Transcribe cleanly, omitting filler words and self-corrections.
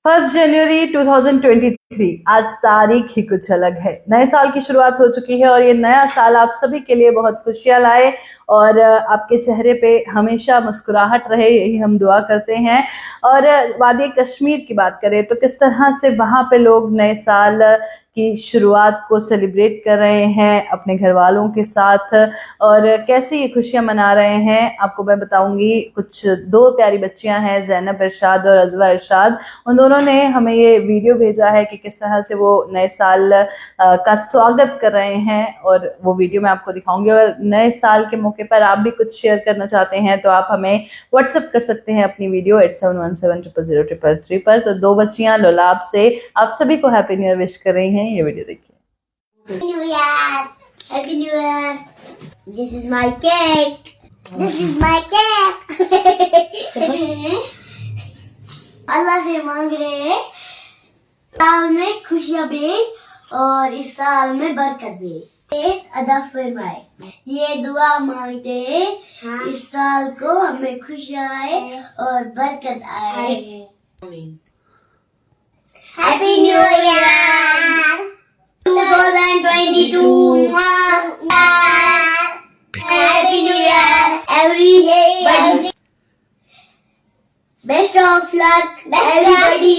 1 जनवरी 2023 आज तारीख ही कुछ अलग है। नए साल की शुरुआत हो चुकी है और ये नया साल आप सभी के लिए बहुत खुशियां लाए और आपके चेहरे पे हमेशा मुस्कुराहट रहे, यही हम दुआ करते हैं। और वादी कश्मीर की बात करें तो किस तरह से वहां पे लोग नए साल की शुरुआत को सेलिब्रेट कर रहे हैं अपने घर वालों के साथ और कैसे ये खुशियां मना रहे हैं, आपको मैं बताऊंगी। कुछ दो प्यारी बच्चियां हैं, ज़ैनब इरशाद और अज़वा इरशाद। उन दोनों ने हमें ये वीडियो भेजा है कि किस तरह से वो नए साल का स्वागत कर रहे हैं और वो वीडियो मैं आपको दिखाऊंगी। और नए साल के मौके पर आप भी कुछ शेयर करना चाहते हैं तो आप हमें व्हाट्सएप कर सकते हैं अपनी वीडियो 87170003 पर। तो दो बच्चियां लोलाब से आप सभी को हैप्पी न्यू ईयर विश कर रही हैं, ये वीडियो देखिए। New Year! Happy New Year! This is my cake. This is my cake. अल्लाह से मांग रहे हैं साल में खुशियां भेज और इस साल में बरकत भेज अदा फरमाए। ये दुआ मांगते हैं इस साल को हमें खुशियां आए और बरकत आए। Happy new year 2022. Happy New Year, everybody. Best of luck, everybody.